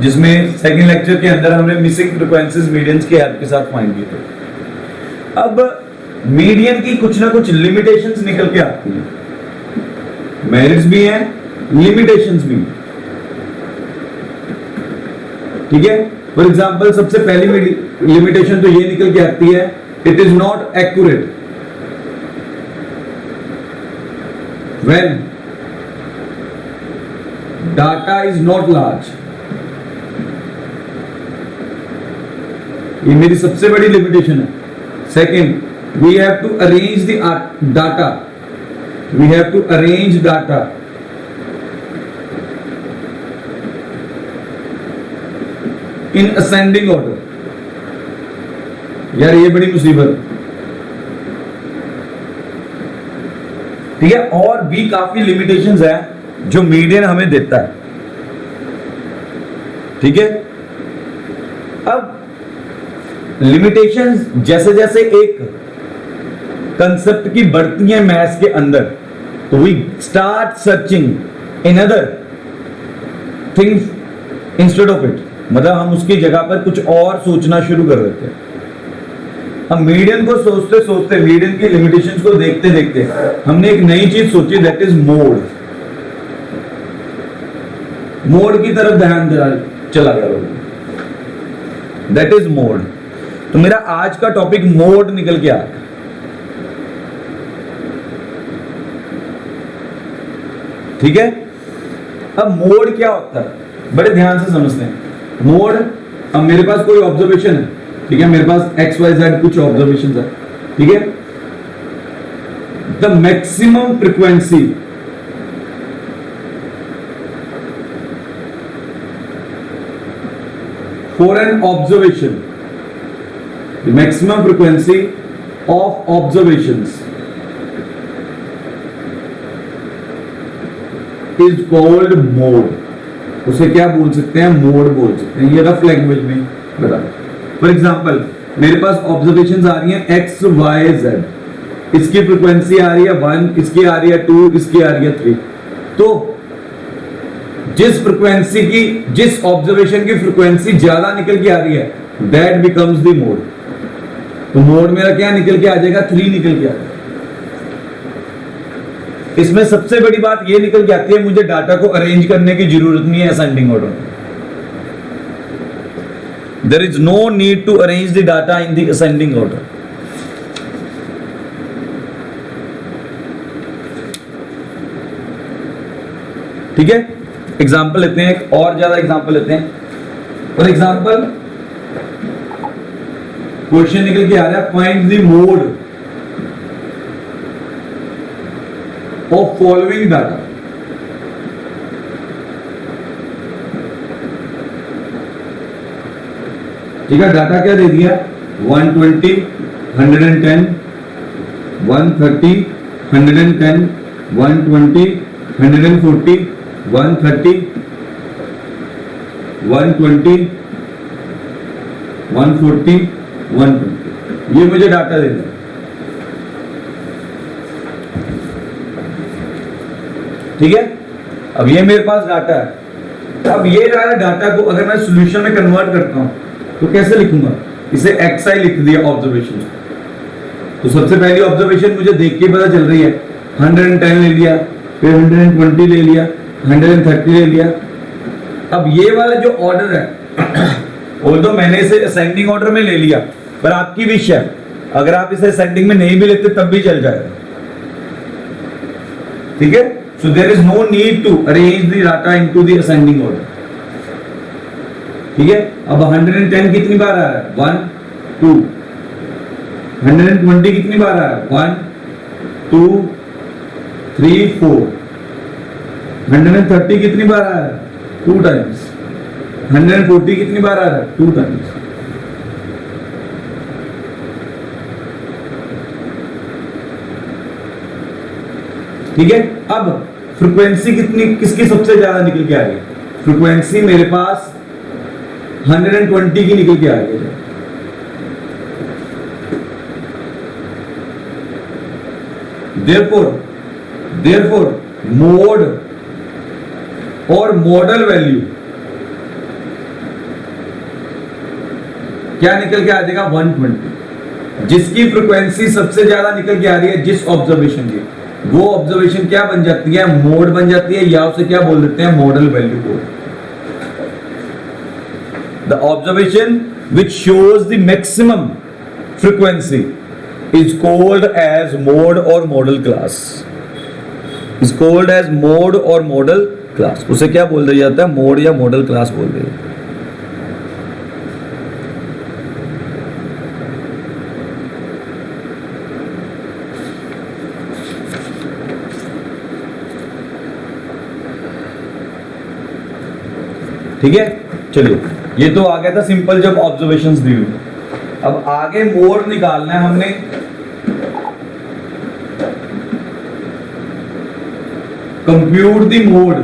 जिसमें second lecture के अंदर हमने मिसिंग फ्रीक्वेंसीज मीडियंस के हेल्प के साथ फाइंड किए थे। अब मीडियन की कुछ ना कुछ लिमिटेशंस निकल के आती हैं, मेरिट्स भी हैं, लिमिटेशंस भी। ठीक है, फॉर एग्जांपल सबसे पहली लिमिटेशन तो ये निकल के आती है, it is not accurate when data is not large. ये मेरी सबसे बड़ी लिमिटेशन है। Second, we have to arrange the data, we have to arrange data in ascending order. यार ये बड़ी मुसीबत, ठीक है। और भी काफी लिमिटेशंस है जो मीडियन हमें देता है, ठीक है। अब लिमिटेशंस जैसे जैसे एक कंसेप्ट की बढ़ती है मैथ्स के अंदर, तो we start searching in other things instead of it, मतलब हम उसकी जगह पर कुछ और सोचना शुरू कर देते हैं। हम मीडियन को सोचते सोचते, मीडियन की लिमिटेशंस को देखते देखते हमने एक नई चीज सोची, दैट इज मोड। मोड की तरफ ध्यान चला गया, दैट इज मोड। तो मेरा आज का टॉपिक मोड निकल के आया। ठीक है, अब मोड क्या होता है बड़े ध्यान से समझते हैं। मोड, अब मेरे पास कोई ऑब्जर्वेशन है, ठीक है, मेरे पास एक्स वाई जेड कुछ ऑब्जर्वेशन है, ठीक है। The maximum frequency for an observation, the maximum frequency of observations is called mode। उसे क्या बोल सकते हैं, मोड बोल सकते हैं, ये रफ लैंग्वेज में बता। फॉर एग्जांपल मेरे पास ऑब्जर्वेशंस आ रही हैं एक्स वाई जेड, इसकी फ्रीक्वेंसी आ रही है 1, इसकी आ रही है 2, इसकी आ रही है 3। तो जिस फ्रीक्वेंसी की, जिस ऑब्जर्वेशन की फ्रीक्वेंसी ज्यादा निकल के आ रही है, दैट बिकम्स द मोड। तो मोड मेरा क्या निकल के आ जाएगा, 3 निकल के आ जाएगा। इसमें सबसे बड़ी बात ये निकल के आती है, मुझे डाटा को अरेंज करने की जरूरत नहीं है ascending order. There is no need to arrange the data in the ascending order. ठीक है, एग्जाम्पल लेते हैं, एक और ज्यादा एग्जाम्पल लेते हैं। फॉर एग्जाम्पल क्वेश्चन निकल के आ रहा है, find the mode of following data. ठीक है, डाटा क्या दे दिया, 120, 110, 130, 110, 120, 140, 130, 120, 140, 120, ये मुझे डाटा देना है। ठीक है, अब ये मेरे पास डाटा है। अब ये डाटा को अगर मैं सॉल्यूशन में कन्वर्ट करता हूं तो कैसे लिखूंगा, इसे xi लिख दिया ऑब्जर्वेशन। तो सबसे पहली ऑब्जर्वेशन मुझे देख के पता चल रही है, 110 ले लिया, फिर 120 ले लिया, 130 ले लिया। अब ये वाला जो ऑर्डर है ऑल्दो मैंने इसे असेंडिंग ऑर्डर में ले लिया, पर आपकी विश है, अगर आप इसे असेंडिंग में नहीं भी लेते तब भी चल जाएगा। ठीक है, so there is no need to arrange the data into the ascending order. ठीक है, अब 110 कितनी बार आ रहा है, 1, 2। 120 कितनी बार आ रहा है, 1, 2, 3, 4। 130 कितनी बार आ रहा है, 2 टाइम्स। 140 कितनी बार आ रहा है, 2 टाइम्स। ठीक है, अब फ्रीक्वेंसी कितनी, किसकी सबसे ज्यादा निकल के आ रही है, फ्रीक्वेंसी मेरे पास 120 की निकल के आ रही है। therefore मोड और मॉडल वैल्यू क्या निकल के आ जाएगा 120। जिसकी फ्रीक्वेंसी सबसे ज्यादा निकल के आ रही है जिस ऑब्जर्वेशन की, वो ऑब्जर्वेशन क्या बन जाती है, मोड बन जाती है, या उसे क्या बोल देते हैं, model value code. The observation which shows the maximum frequency is called as mode or model class, is called as mode or model class। उसे क्या बोल दिया जाता है, मोड या मॉडल क्लास बोल दिया। ठीक है, चलिए ये तो आ गया था सिंपल जब ऑब्जर्वेशंस दी हुई। अब आगे मोड निकालना है हमने। Compute the mode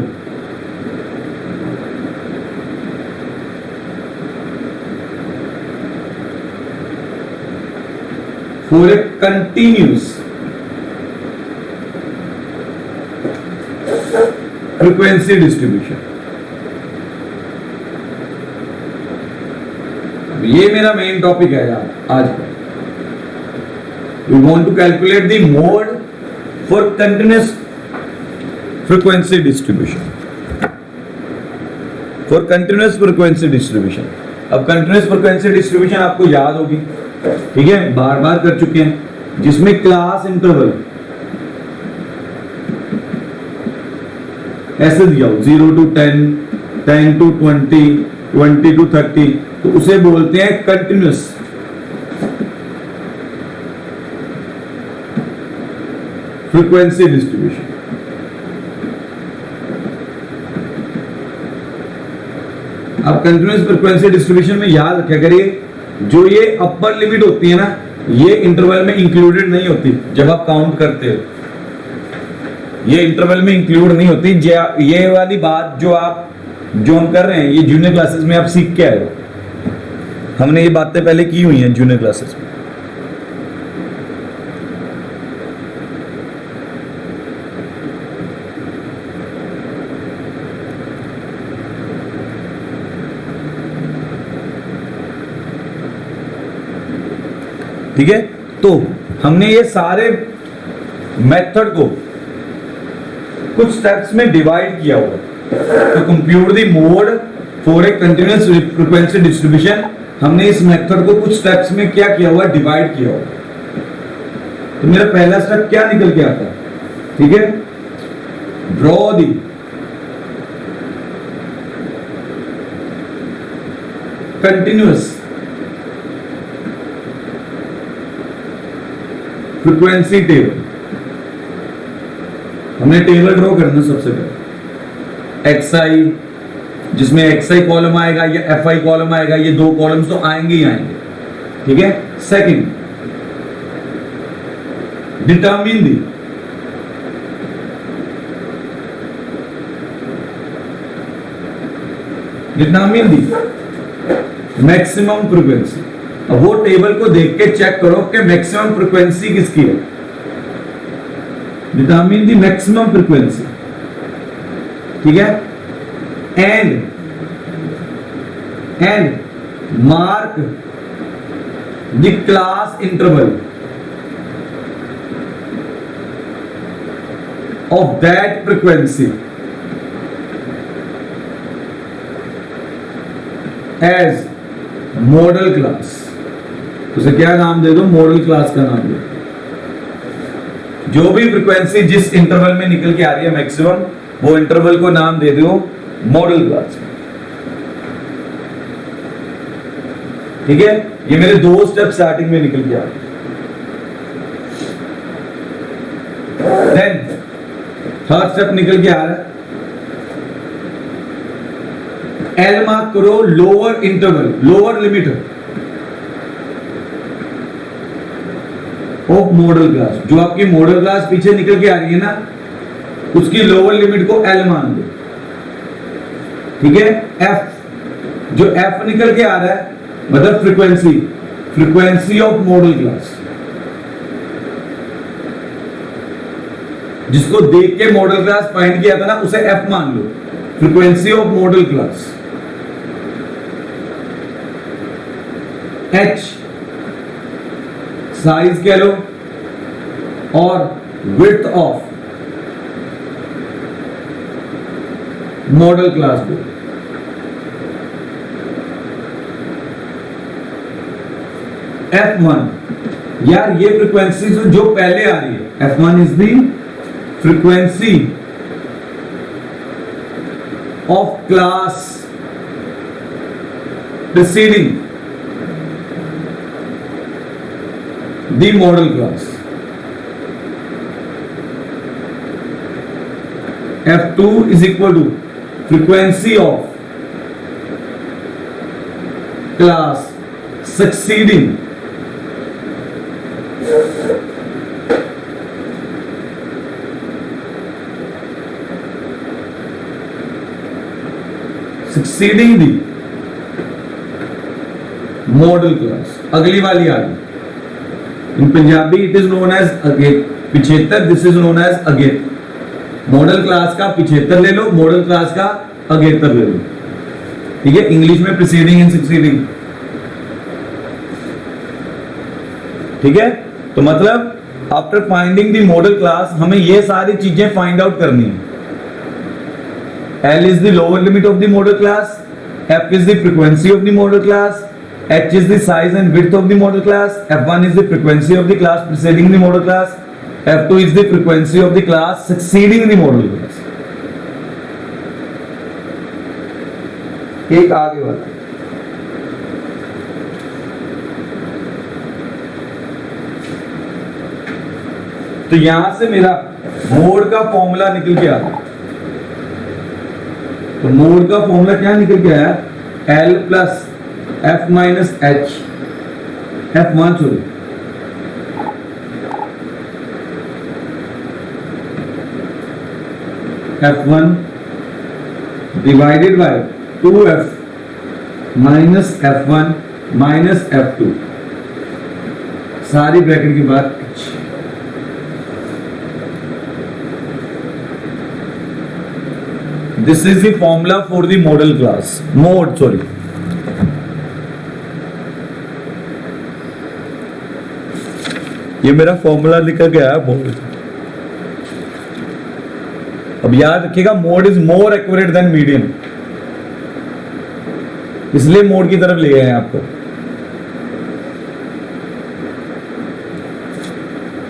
for a continuous frequency distribution. ये मेरा मेन टॉपिक है यार आज का। We want to calculate the mode for continuous frequency distribution, for continuous frequency distribution. अब कंटिन्यूस फ्रीक्वेंसी डिस्ट्रीब्यूशन आपको याद होगी, ठीक है, बार बार कर चुके हैं, जिसमें क्लास इंटरवल ऐसे दिया हो 0 to 10, 10 to 20, 20 to 30, तो उसे बोलते हैं कंटिन्यूस फ्रीक्वेंसी डिस्ट्रीब्यूशन। अब कंटिन्यूस फ्रीक्वेंसी डिस्ट्रीब्यूशन में याद रखा करिए, जो ये अपर लिमिट होती है ना, ये इंटरवल में इंक्लूडेड नहीं होती। जब आप काउंट करते हो ये इंटरवल में इंक्लूड नहीं होती। ये वाली बात जो हम कर रहे हैं, ये जूनियर क्लासेस में आप सीख के आए हो। हमने ये बातें पहले की हुई हैं जूनियर क्लासेस में। ठीक है, तो हमने ये सारे मेथड को कुछ स्टेप्स में डिवाइड किया हुआ। तो compute the mode for A continuous frequency distribution, हमने इस मेथड को कुछ स्टेप्स में क्या किया हुआ, डिवाइड किया हुआ। तो मेरा पहला स्टेप क्या निकल के आता है, ठीक है, draw the continuous frequency table. हमने टेबल ड्रॉ करना सबसे पहले, एक्सआई, जिसमें एक्सआई कॉलम आएगा या एफआई कॉलम आएगा, ये दो कॉलम्स तो आएंगे ही आएंगे, ठीक है। Second, determine the maximum frequency. अब वो टेबल को देख के चेक करो कि मैक्सिमम फ्रीक्वेंसी किसकी है। डिटरमिन द मैक्सिमम फ्रीक्वेंसी, ठीक है, and mark the class interval of that frequency as modal class. उसे क्या नाम दे दो, मॉडल क्लास का नाम दो। जो भी फ्रीक्वेंसी जिस इंटरवल में निकल के आ रही है मैक्सिमम, वो इंटरवल को नाम दे दो मॉडल क्लास। ठीक है, ये मेरे दो स्टेप स्टार्टिंग में निकल के आ रहे। देन थर्ड स्टेप निकल के आ रहा है, एल मार्क करो lower interval, lower limit of modal class. जो आपकी मॉडल क्लास पीछे निकल के आ रही है ना, उसकी लोअर लिमिट को एल मान लो, ठीक है। एफ, जो एफ निकल के आ रहा है मतलब फ्रीक्वेंसी ऑफ मॉडल क्लास, जिसको देख के मॉडल क्लास फाइंड किया था ना, उसे एफ मान लो, frequency of modal class. H size कह लो और विड्थ ऑफ मॉडल क्लास को। F1 यार ये फ्रीक्वेंसी जो पहले आ रही है, F1 is the frequency of class preceding the model class. F2 is equal to frequency of class succeeding the modal class. अगली वाली आ गई। In Punjabi it is known as अगेत, पिछेतर, दिस इज नोन एज अगेत। मॉडल क्लास का पिछेतर ले लो, मॉडल क्लास का अगेतर ले लो, ठीक है। इंग्लिश में प्रीसीडिंग एंड सक्सीडिंग, ठीक है। तो मतलब after finding the model class हमें ये सारी चीजें फाइंड आउट करनी है। L is the lower limit of the model class, F is the frequency of the model class, H is the size and width of the model class, F1 is the frequency of the class preceding the model class, F2 is the frequency of the class succeeding the model class। एक आगे वाला, तो यहां से मेरा mode का formula निकल के आ गया। तो मोड का फॉर्मूला क्या निकल के आया? L plus F minus H, F1 sorry, F1 divided by 2F minus F1 minus F2, सारी ब्रैकेट के बाद H। This is the formula for the model class, mode sorry। ये मेरा फॉर्मूला लिखा गया है मोड। अब याद रखिएगा mode is more accurate then median, इसलिए मोड की तरफ ले गए हैं आपको,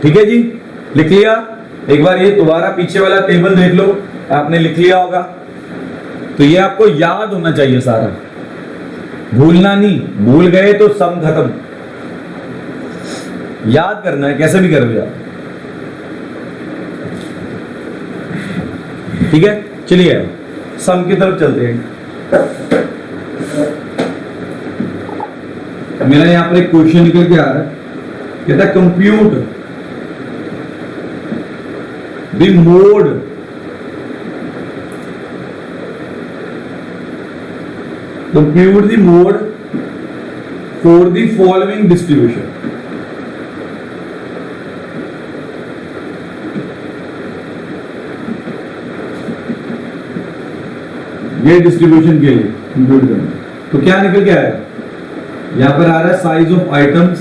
ठीक है जी। लिख लिया? एक बार ये दोबारा पीछे वाला टेबल देख लो, आपने लिख लिया होगा। तो ये आपको याद होना चाहिए सारा, भूलना नहीं, भूल गए तो सम खत्म। याद करना है, कैसे भी कर लो यार, ठीक है। चलिए सम की तरफ चलते हैं। मेरा यहां पर एक क्वेश्चन निकल के आ रहा है, कहता है compute the mode compute the mode for the following distribution। ये डिस्ट्रीब्यूशन के लिए कंप्यूट करना, तो क्या निकल के आया? यहां पर आ रहा है size of items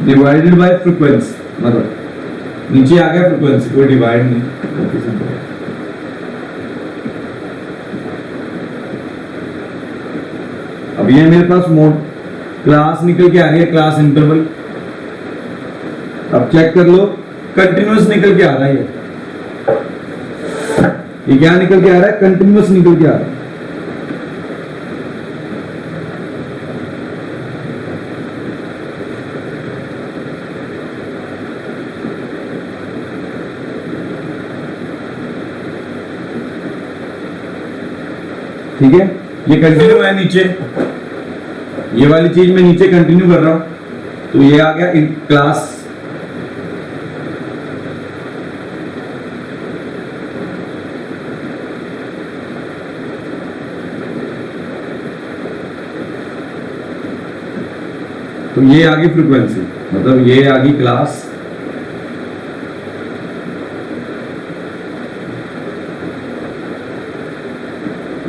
divided by frequency, मतलब नीचे आ गया फ्रीक्वेंसी, कोई डिवाइड नहीं। अब ये मेरे पास मोड क्लास निकल के आ रही है, क्लास इंटरवल। अब चेक कर लो, कंटिन्यूअस निकल के आ रहा है। ये क्या निकल के आ रहा है? कंटिन्यूअस निकल के आ रहा है। ठीक है, ये कंटिन्यू है नीचे, ये वाली चीज मैं नीचे कंटिन्यू कर रहा हूं, तो ये आ गया इन क्लास। तो ये आ गई फ्रीक्वेंसी, मतलब ये आ गई क्लास।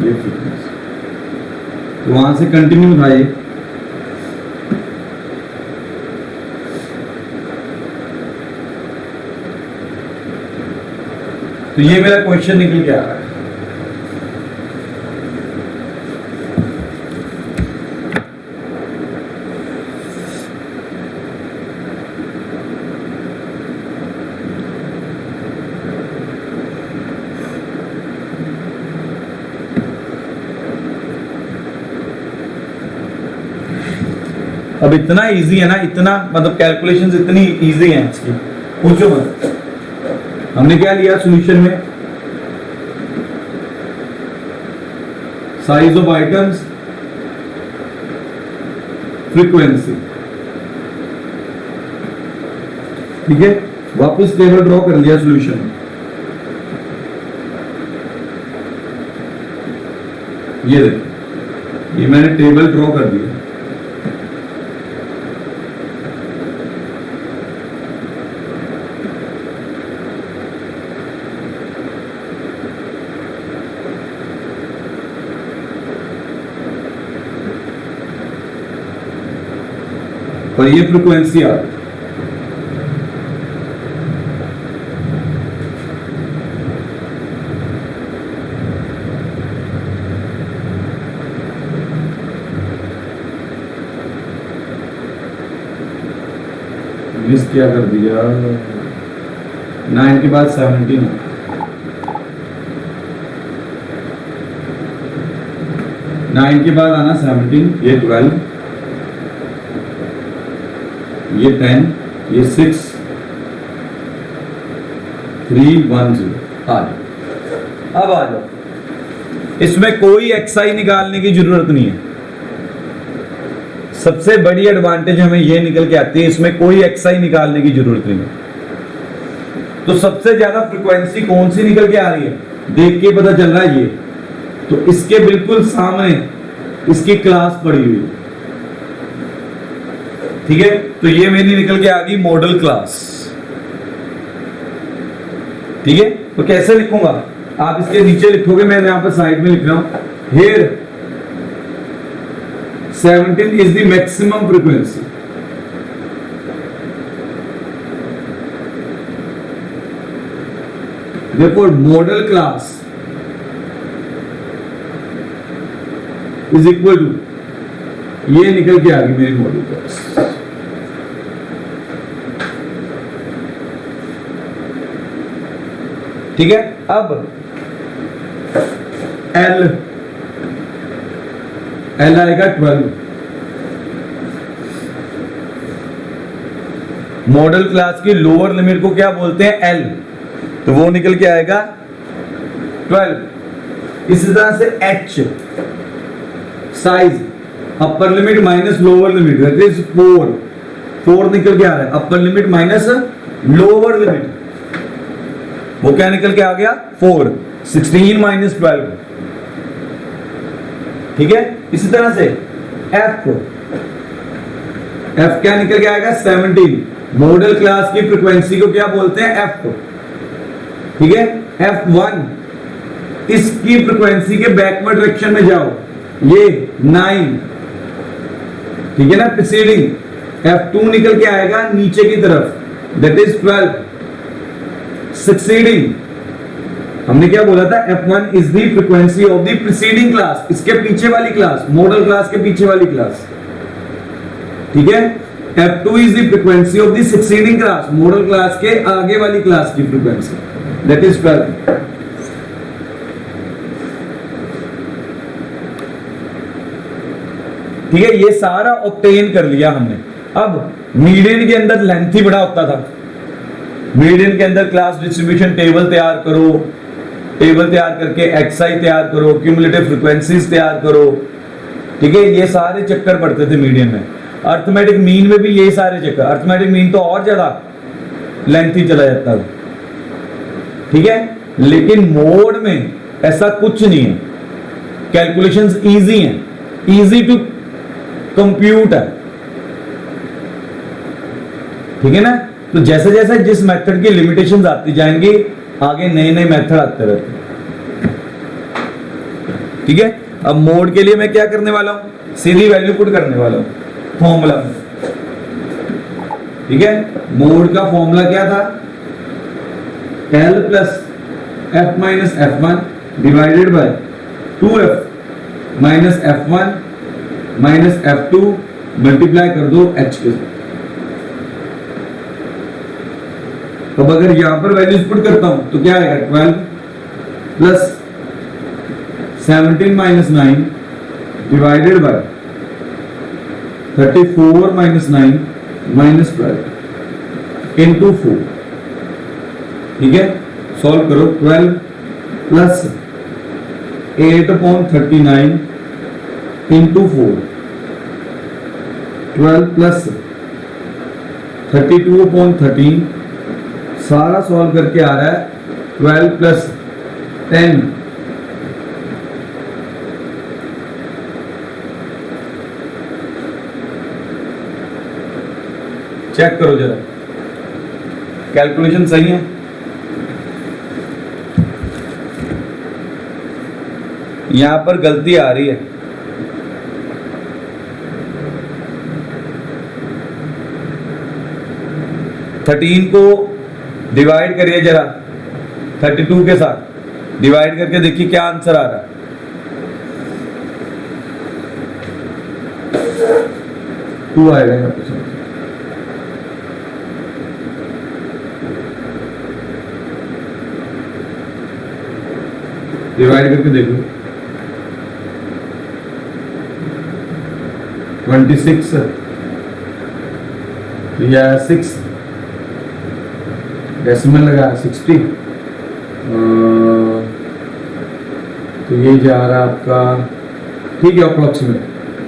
ये फ्रीक्वेंसी, तो वहां से कंटिन्यू था ये। तो ये मेरा क्वेश्चन निकल के आ रहा है। अब इतना इजी है ना, इतना मतलब कैलकुलेशंस इतनी इजी हैं इसकी, पूछो मत। हमने क्या लिया सॉल्यूशन में? Size of items, frequency. ठीक है, वापस टेबल ड्रॉ कर लिया सॉल्यूशन में। ये देखो, ये मैंने टेबल ड्रॉ कर दिया। और ये फ्रीक्वेंसी आ गई। मिस क्या कर दिया? 9 के बाद 17, 9 के बाद आना 17, ये 12, ये 10, ये 6, 3, 1, 0। अब आ जाओ, इसमें कोई एक्सआई निकालने की जरूरत नहीं है। सबसे बड़ी एडवांटेज हमें यह निकल के आती है, इसमें कोई एक्सआई निकालने की जरूरत नहीं है। तो सबसे ज्यादा फ्रीक्वेंसी कौन सी निकल के आ रही है, देख के पता चल रहा है ये। तो इसके बिल्कुल सामने इसकी क्लास पड़ी हुई, ठीक है। तो ये मेरी निकल के आ गई मॉडल क्लास, ठीक है। तो कैसे लिखूंगा, आप इसके नीचे लिखोगे, मैं यहां पर साइड में लिख रहा हूं, here 17 is the maximum frequency. Therefore, model class is equal to, ये निकल के आ गई मेरी मॉडल क्लास। ठीक है। अब L आएगा 12। मॉडल क्लास की लोअर लिमिट को क्या बोलते हैं, L, तो वो निकल के आएगा 12। इसी तरह से H, size upper limit minus lower limit, that is 4 निकल के आ रहा है, upper limit minus lower limit, वो क्या निकल के आ गया 4, 16 माइनस 12, ठीक है। इसी तरह से F क्या निकल के आएगा 17। मॉडल क्लास की फ्रीक्वेंसी को क्या बोलते हैं, F, ठीक है। F1, इसकी फ्रीक्वेंसी के बैकवर्ड डायरेक्शन में जाओ, ये 9, ठीक है ना, प्रीसीडिंग। F2 निकल के आएगा नीचे की तरफ, दैट इज 12, सक्सीडिंग। हमने क्या बोला था, F1 is the frequency of the preceding class, इसके पीछे वाली क्लास, मॉडल क्लास के पीछे वाली क्लास, ठीक है। F2 is the frequency of the succeeding class, model class के आगे वाली क्लास की फ्रीक्वेंसी, दैट इज 12। ठीक है, ये सारा ऑब्टेन कर लिया हमने। अब मीडियन के अंदर लेंथ ही बड़ा होता था। मीडियन के अंदर क्लास डिस्ट्रीब्यूशन टेबल तैयार करो, टेबल तैयार करके एक्सआई तैयार करो, क्यूमुलेटिव फ्रीक्वेंसीज तैयार करो, ठीक है। ये सारे चक्कर पड़ते थे मीडियन में। अर्थमेटिक मीन में भी ये सारे चक्कर, अर्थमेटिक मीन तो और ज्यादा लेंथी चला जाता था, ठीक है। लेकिन मोड में ऐसा कुछ नहीं है, कैलकुलेशंस इजी हैं, इजी टू कंप्यूट है, ठीक है ना। तो जैसे जैसे जिस मेथड की लिमिटेशंस आती जाएंगी, आगे नए नए मेथड आते रहते हैं, ठीक है। अब मोड के लिए मैं क्या करने वाला हूं, सीधी वैल्यू पुट करने वाला हूं फॉर्मूला में। ठीक है, मोड का फॉर्मूला क्या था, L plus F minus F1 divided by 2F minus F1 minus F2 multiply कर दो H के साथ। अब अगर यहां पर वैल्यूज पुट करता हूं तो क्या आएगा, 12 plus 17 minus 9 divided by 34 minus 9 minus 12 into 4। ठीक है, सॉल्व करो। 12 प्लस 8/39 इंटू 4, 12 प्लस 32/13, सारा सॉल्व करके आ रहा है 12 प्लस 10 चेक करो जरा, कैलकुलेशन सही है। यहां पर गलती आ रही है, थर्टीन को डिवाइड करिए जरा 32 के साथ, डिवाइड करके देखिए क्या आंसर आ रहा है। टू आएगा यहाँ पे, डिवाइड करके देखो 26 या 6 डेसिमल लगा 60, तो ये जा रहा है आपका, ठीक है अप्रोक्सीमेट,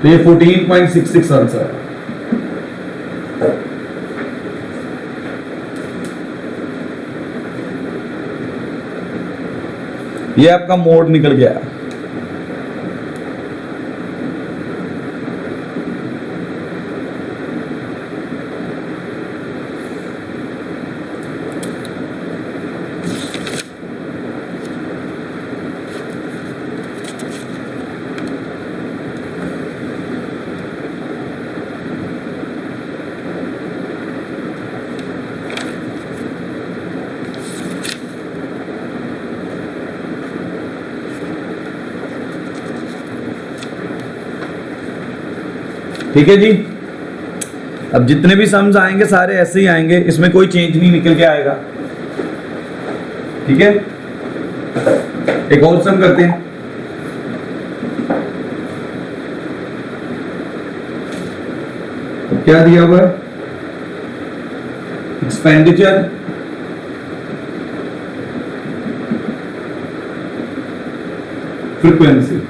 तो ये 14.66 आंसर है। ये आपका मोड निकल गया। ठीक है जी, अब जितने भी सम्स आएंगे सारे ऐसे ही आएंगे, इसमें कोई चेंज नहीं निकल के आएगा। ठीक है, एक और सम करते हैं। क्या दिया हुआ है, एक्सपेंडिचर फ्रीक्वेंसी।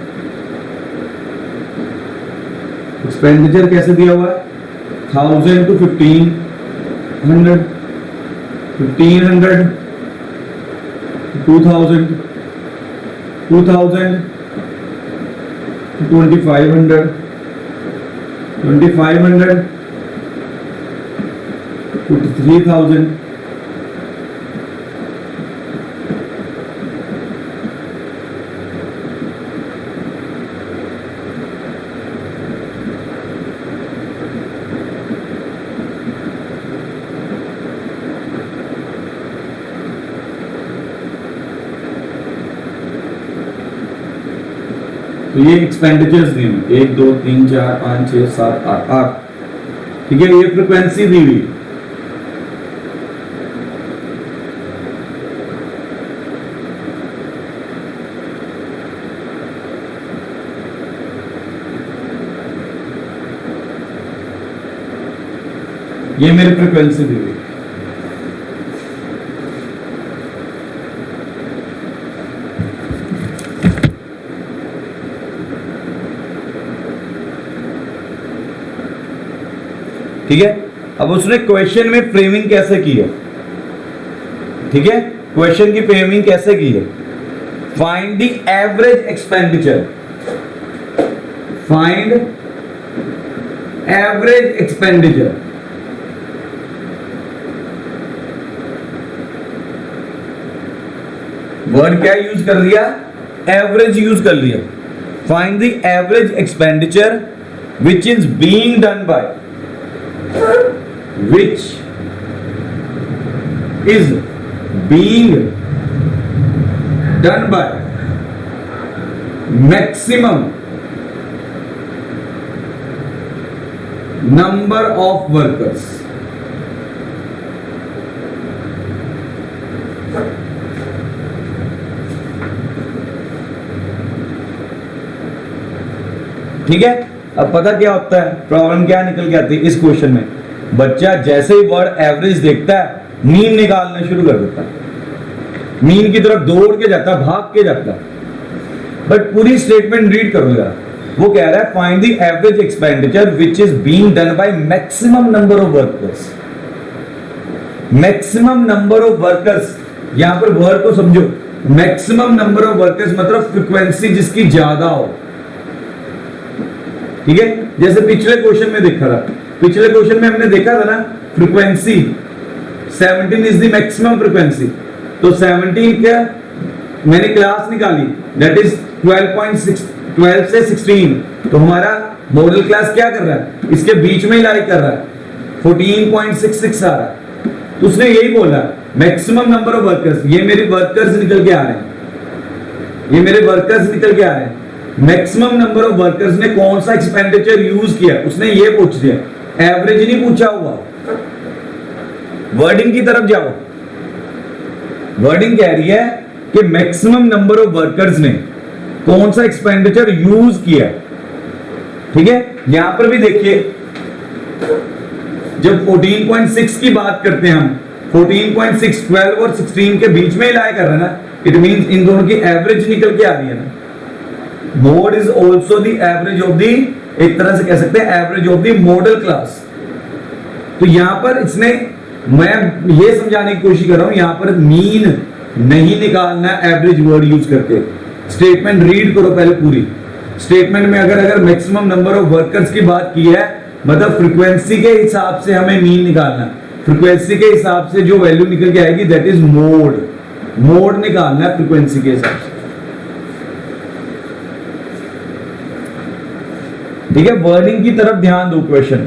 एक्सपेंडिचर कैसे दिया हुआ है, 1000 to 1500, 1500 2000, 2000 2500, 2500 3000, तो ये एक्सपेंडिचर्स दी हुई 1 2 3 4 5 6 7 8 8। ठीक है, ये फ्रीक्वेंसी दी हुई। ये मेरी फ्रीक्वेंसी दी हुई। ठीक है, अब उसने क्वेश्चन में फ्रेमिंग कैसे की है। ठीक है, क्वेश्चन की फ्रेमिंग कैसे की है, find the average expenditure, find average expenditure. Word क्या यूज कर लिया, एवरेज यूज कर लिया। Find the average expenditure which is being done by, which is being done by maximum number of workers. ठीक है, अब पता क्या होता है, प्रॉब्लम क्या निकल के आती है इस क्वेश्चन में, बच्चा जैसे ही वर्ड एवरेज देखता है मीन निकालना शुरू कर देता है, मीन की तरफ दौड़ के जाता है, भाग के जाता है। बट पूरी स्टेटमेंट रीड करूंगा, वो कह रहा है find the average expenditure which is being done by maximum number of workers. Maximum number of workers, यहां पर वर्ड को समझो, मैक्सिमम नंबर ऑफ वर्कर्स मतलब फ्रीक्वेंसी जिसकी ज्यादा हो। ठीक है, जैसे पिछले क्वेश्चन में देखा था, पिछले क्वेश्चन में हमने देखा था ना frequency 17 is the maximum frequency, तो 17 क्या मैंने क्लास निकाली दैट इज 12 से 16, तो हमारा मॉडल क्लास क्या कर रहा है, इसके बीच में ही लाई कर रहा है, 14.66 आ रहा है। तो उसने यही बोला मैक्सिमम नंबर ऑफ वर्कर्स, ये मेरे वर्कर्स निकल के आ रहे हैं, ये मेरे वर्कर्स निकल के आ रहे हैं। मैक्सिमम नंबर ऑफ वर्कर्स ने कौन सा एक्सपेंडिचर यूज किया, उसने ये पूछ दिया, एवरेज नहीं पूछा हुआ। वर्डिंग की तरफ जाओ, वर्डिंग कह रही है कि मैक्सिमम नंबर ऑफ वर्कर्स ने कौन सा एक्सपेंडिचर यूज किया। ठीक है, यहां पर भी देखिए जब 14.6 की बात करते हैं हम, 14.6 12 और 16 के बीच में ही लाया कर रहे हैं ना, इट मींस इन दोनों की एवरेज निकल के आ रही है ना। Mode is also the average of the, एक तरह से कह सकते हैं average of the model class. तो यहां पर इसने, मैं ये समझाने की कोशिश कर रहा हूं, यहां पर मीन नहीं निकालना एवरेज वर्ड यूज करके। स्टेटमेंट रीड करो पहले पूरी। स्टेटमेंट में अगर मैक्सिमम नंबर ऑफ वर्कर्स की बात की है, मतलब फ्रीक्वेंसी के हिसाब से हमें मीन निकालना, फ्रीक्वेंसी के हिसाब से जो वैल्यू निकल के आएगी दैट इज मोड, मोड निकालना है फ्रीक्वेंसी के हिसाब से। ठीक है, वर्डिंग की तरफ ध्यान दो question.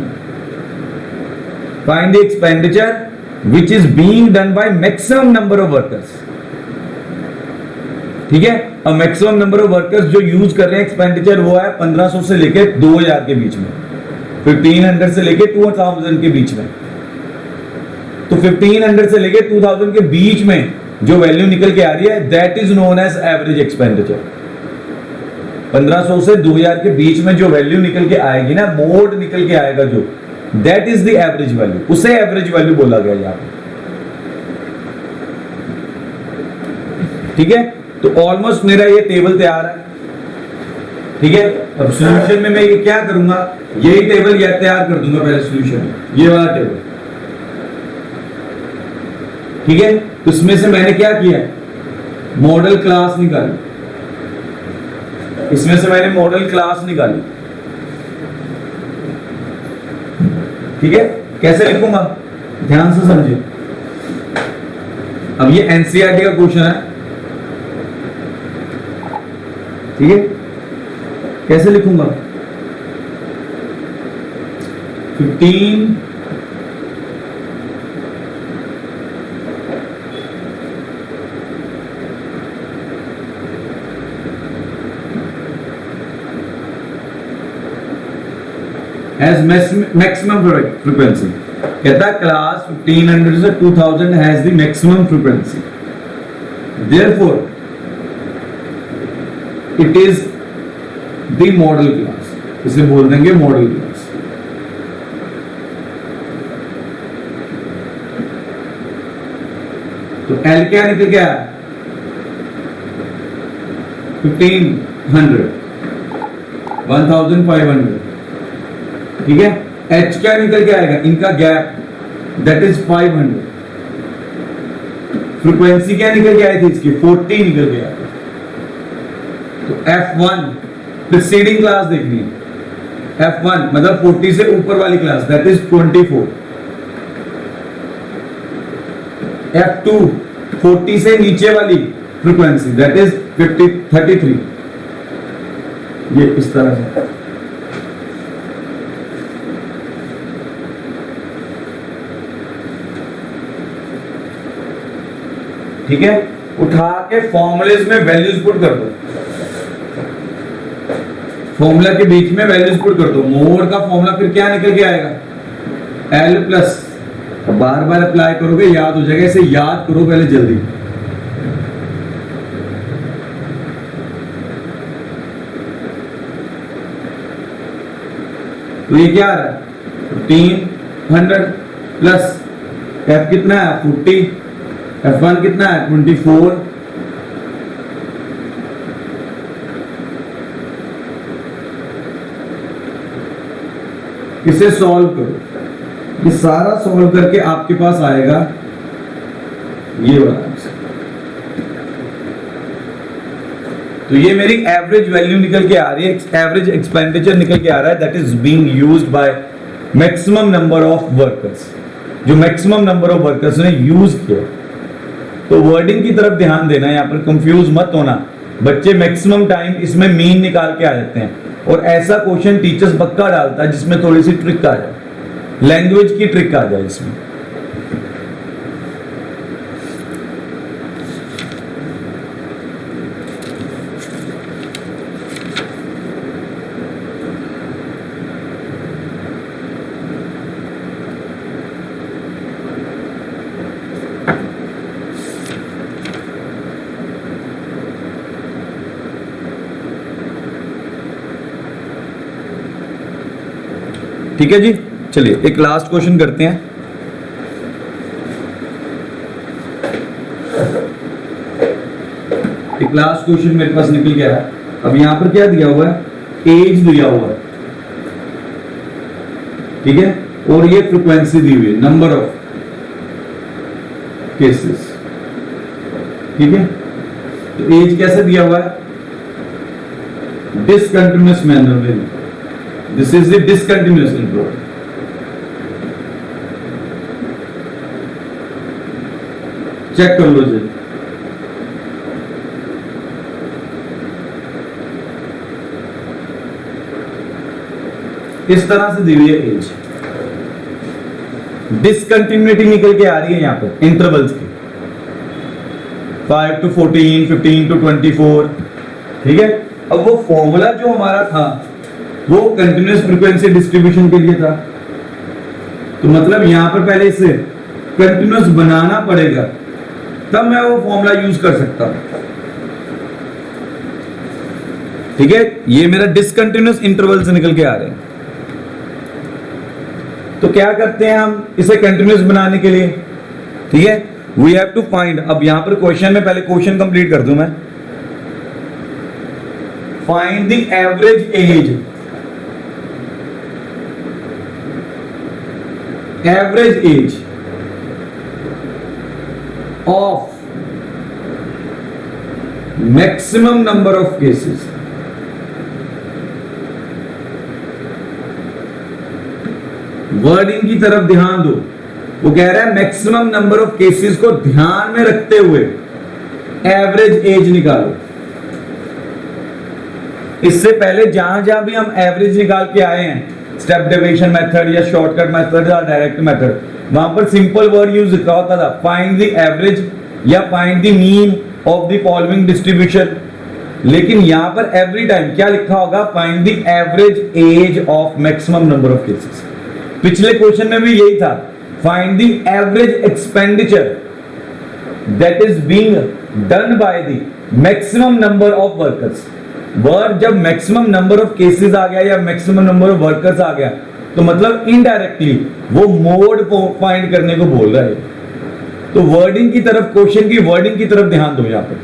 Find the expenditure which is being done by maximum number of workers. ठीक है, अब मैक्सिमम नंबर ऑफ वर्कर्स जो यूज कर रहे हैं एक्सपेंडिचर वो है 1500 से लेके 2000 के बीच में, 1500 से लेके 2000 के बीच में। तो 1500 से लेके 2000 के बीच में जो वैल्यू निकल के आ रही है that is known as average expenditure. 1500 से 2000 के बीच में जो वैल्यू निकल के आएगी ना, मोड निकल के आएगा जो, that is the average value, उसे एवरेज वैल्यू बोला गया यहां पर। ठीक है, तो ऑलमोस्ट मेरा ये टेबल तैयार है। ठीक है, अब सॉल्यूशन में मैं ये क्या करूंगा, यही टेबल ये तैयार कर दूंगा पहले सॉल्यूशन में, ये वाला टेबल। ठीक है, तो इसमें से मैंने क्या किया, मॉडल क्लास निकाली, इसमें से मैंने मॉडल क्लास निकाली। ठीक है, कैसे लिखूंगा ध्यान से समझिए। अब ये एनसीईआरटी का क्वेश्चन है। ठीक है, कैसे लिखूंगा, 15 as maximum frequency, कहता क्लास 1500 से 2000 has the maximum frequency, therefore it is the model class, इसे बोल देंगे मॉडल क्लास। तो L क्या निकल गया, 1500, 1500। ठीक है, H क्या निकल के आएगा, इनका गैप, दैट इज 500। फ्रीक्वेंसी क्या निकल के आई थी इसकी, 40 निकल के आएगा। तो F1 प्रीसीडिंग क्लास देखनी है, F1 मतलब 40 से ऊपर वाली क्लास, दैट इज 24। F2 40 से नीचे वाली फ्रीक्वेंसी, दैट इज 33। ये इस तरह से, ठीक है। उठा के फॉर्मूलेस में वैल्यूज पुट कर दो, फॉर्मूला के बीच में वैल्यूज पुट कर दो। मोड का फॉर्मूला फिर क्या निकल के आएगा, L प्लस, बार बार अप्लाई करोगे याद हो जाएगा, इसे याद करो पहले जल्दी। तो ये क्या आ रहा है, 1500 प्लस F कितना है 40, F1 कितना है 24, इसे सॉल्व करो। ये सारा सॉल्व करके आपके पास आएगा ये वाला आंसर। तो ये मेरी एवरेज वैल्यू निकल के आ रही है, एवरेज एक्सपेंडिचर निकल के आ रहा है, that is being used by maximum number of workers, जो मैक्सिमम नंबर ऑफ वर्कर्स ने यूज किया। तो वर्डिंग की तरफ ध्यान देना, यहाँ पर कंफ्यूज मत होना। बच्चे मैक्सिमम टाइम इसमें मीन निकाल के आ जाते हैं, और ऐसा क्वेश्चन टीचर्स पक्का डालता है जिसमें थोड़ी सी ट्रिक आ जाए, लैंग्वेज की ट्रिक आ जाए इसमें। ठीक है जी, चलिए एक लास्ट क्वेश्चन करते हैं। एक लास्ट क्वेश्चन मेरे पास निकल गया है। अब यहां पर क्या दिया हुआ है, एज दिया हुआ है, ठीक है, और ये फ्रीक्वेंसी दी हुई है, नंबर ऑफ केसेस, ठीक है। तो एज कैसे दिया हुआ है, डिसकंटिन्यूअस मैनर में, this is the discontinuous interval. Check कर लो जी, इस तरह से दी हुई है एज, डिसकंटिन्यूटी निकल के आ रही है यहां पर इंटरवल्स की, 5 to 14, 15 to 24, ठीक है। अब वो फॉर्मूला जो हमारा था वो कंटिन्यूअस फ्रीक्वेंसी डिस्ट्रीब्यूशन के लिए था, तो मतलब यहां पर पहले इसे कंटिन्यूअस बनाना पड़ेगा, तब मैं वो फॉर्मूला यूज कर सकता हूं, ठीक है। ये मेरा डिसकंटिन्यूअस इंटरवल से निकल के आ रहे हैं। तो क्या करते हैं हम इसे कंटिन्यूअस बनाने के लिए, ठीक है, वी हैव टू फाइंड। अब यहां पर क्वेश्चन में पहले क्वेश्चन कंप्लीट कर दूं मैं, find the average age, average age of maximum number of cases, wording की तरफ ध्यान दो। वो कह रहा है मैक्सिमम नंबर ऑफ केसेस को ध्यान में रखते हुए एवरेज एज निकालो। इससे पहले जहां जहां भी हम एवरेज निकाल के आए हैं, स्टेप डेविएशन मेथड या शॉर्टकट मेथड या डायरेक्ट मेथड, वहां पर सिंपल वर्ड यूज लिखा होता था, फाइंड द एवरेज या find the mean of the following distribution. लेकिन यहां पर एवरी टाइम क्या लिखा होगा, find the average age of maximum number of cases. पिछले क्वेश्चन में भी यही था, find the average expenditure that is being done by the maximum number of workers. Word जब मैक्सिमम नंबर ऑफ केसेस आ गया या मैक्सिमम नंबर ऑफ वर्कर्स आ गया, तो मतलब इनडायरेक्टली वो मोड फाइंड करने को बोल रहा है। तो वर्डिंग की तरफ, क्वेश्चन की वर्डिंग की तरफ ध्यान दो, यहां पर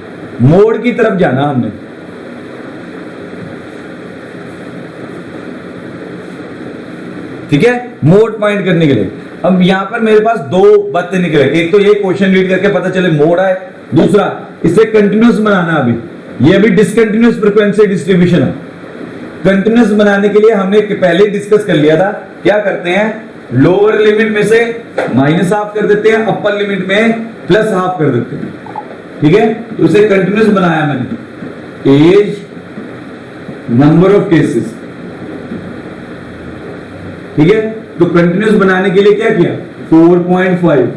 मोड की तरफ जाना हमने। ठीक है, मोड फाइंड करने के लिए। अब यहां पर मेरे पास दो बातें निकले, एक तो ये क्वेश्चन रीड करके पता चले मोड है, दूसरा इसे कंटिन्यूअस बनाना। अभी ये भी डिसकंटिन्यूअस फ्रीक्वेंसी डिस्ट्रीब्यूशन है। कंटिन्यूअस बनाने के लिए हमने पहले डिस्कस कर लिया था, क्या करते हैं, लोअर लिमिट में से माइनस हाफ कर देते हैं, अपर लिमिट में प्लस हाफ कर देते हैं। ठीक है, तो इसे कंटिन्यूअस बनाया मैंने, एज नंबर ऑफ केसेस। ठीक है, तो कंटिन्यूस बनाने के लिए क्या किया 4.5,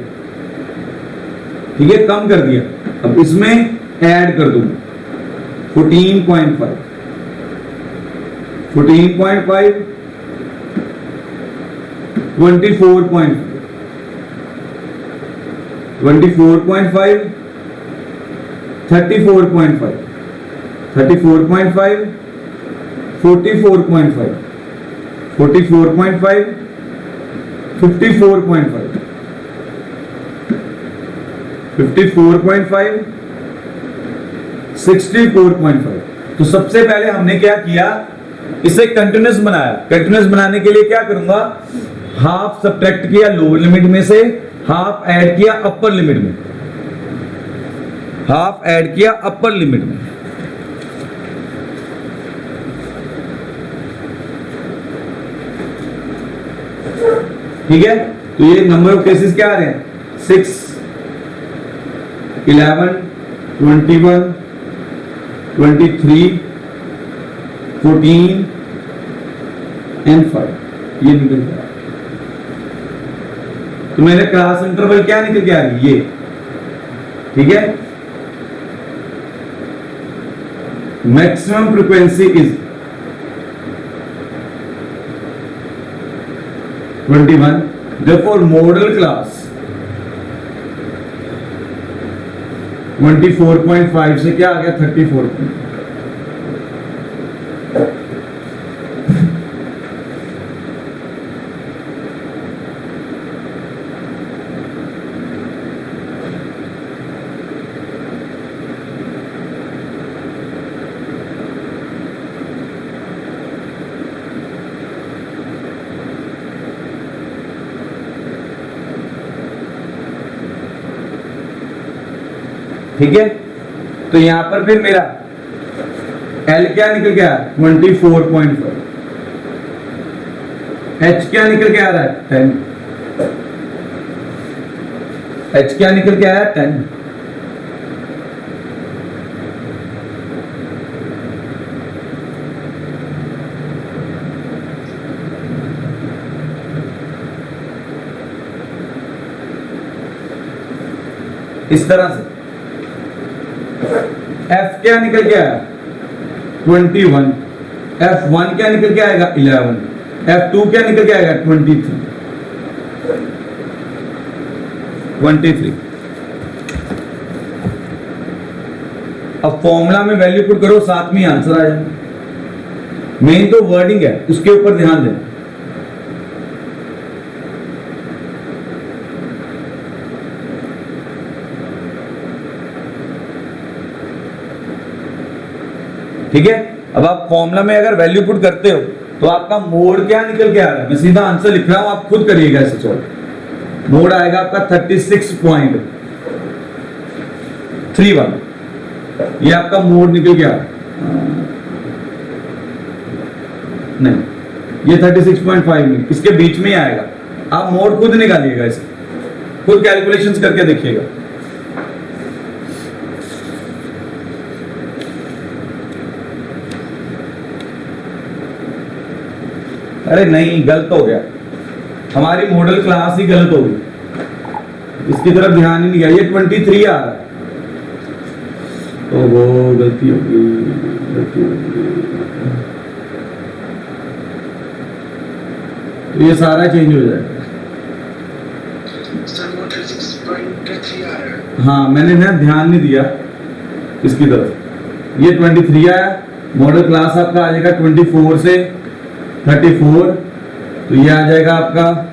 ठीक है, कम कर दिया। अब इसमें ऐड कर दूं 14.5, 14.5, 24.5, 24.5, 34.5, 34.5, 44.5, 44.5, 54.5, 54.5, 64.5। तो सबसे पहले हमने क्या किया, इसे कंटिन्यूस बनाया। कंटिन्यूस बनाने के लिए क्या करूंगा, हाफ सब्ट्रैक्ट किया लोअर लिमिट में से, हाफ ऐड किया अपर लिमिट में, हाफ ऐड किया अपर लिमिट में। ठीक है, तो ये नंबर ऑफ केसेस क्या आ रहे हैं 6, 11, 21, 23, 14 एंड 5, ये निकल गया। तो मेरे क्लास इंटरवल क्या निकल के आ रही ये, ठीक है। Maximum frequency is 21, therefore model class 24.5 से क्या आ गया 34। ठीक है, तो यहां पर फिर मेरा L क्या निकल गया 24.5, H क्या निकल के आ रहा है 10, H क्या निकल के आया 10। इस तरह से F क्या निकल के आया 21, F1 क्या निकल के आएगा 11, F2 क्या निकल के आएगा 23। अब फॉर्मूला में वैल्यू पुट करो, साथ में आंसर आ जाए। मेन तो वर्डिंग है, उसके ऊपर ध्यान दें। ठीक है, अब आप फॉर्मूला में अगर वैल्यू पुट करते हो तो आपका मोड क्या निकल के आ रहा है, मैं सीधा आंसर लिख रहा हूं, आप खुद करिएगा इसे सॉल्व। मोड आएगा आपका 36.31, ये आपका मोड निकल के आ रहा है। नहीं, ये 36.5 नहीं, इसके बीच में ही आएगा। आप मोड खुद निकालिएगा, इसे खुद कैलकुलेशंस करके देखिएगा। अरे नहीं, गलत हो गया, हमारी मॉडल क्लास ही गलत हो गई, इसकी तरफ ध्यान ही नहीं गया। ये 23 आ रहा है, ओहो गलती हो गई, गलती हो गई। तो ये सारा चेंज हो जाएगा। हाँ, मैंने ना ध्यान नहीं दिया इसकी तरफ। ये 23 आया, मॉडल क्लास आपका आ जाएगा 24 से 34, तो ये आ जाएगा आपका,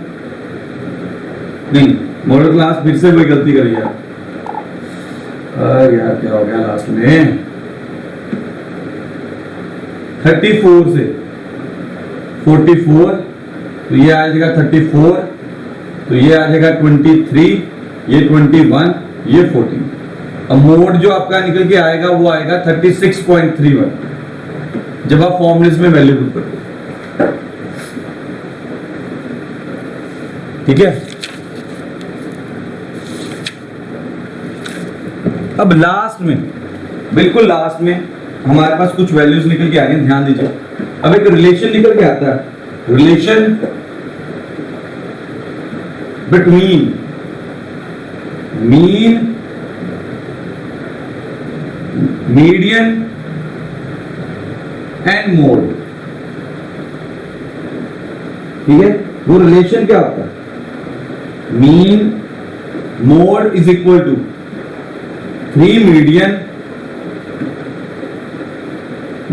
नहीं मॉडल क्लास फिर से कोई गलती करी यार, यार क्या हो गया लास्ट में, 34 से 44, तो ये आ जाएगा 34, तो ये आ जाएगा 23, ये 21, ये 14। अब मोड जो आपका निकल के आएगा वो आएगा 36.31 जब आप फॉर्मूलेस में वैल्यू पुट करते हो। ठीक है, अब लास्ट में, बिल्कुल लास्ट में हमारे पास कुछ वैल्यूज निकल के आ गए, ध्यान दीजिए। अब एक रिलेशन निकल के आता है, relation between mean, median and mode. ठीक है, वो रिलेशन क्या होता है? Mean mode is equal to 3 median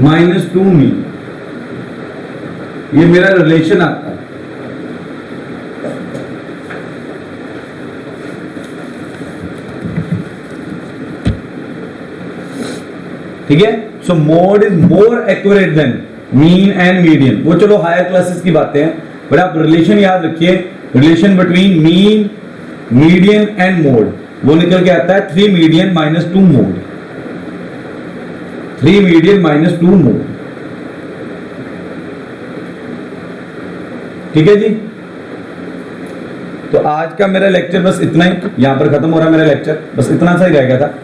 minus 2 mean. ये मेरा रिलेशन आता है। ठीक है, so mode is more accurate than mean and median. वो चलो हायर क्लासेस की बातें हैं, बट आप रिलेशन याद रखिए, relation between mean, median and mode, वो निकल के आता है 3 median minus 2 mode. 3 median minus 2 mode. ठीक है जी, तो आज का मेरा लेक्चर बस इतना ही, यहां पर खत्म हो रहा है मेरा लेक्चर, बस इतना सा ही रह गया था।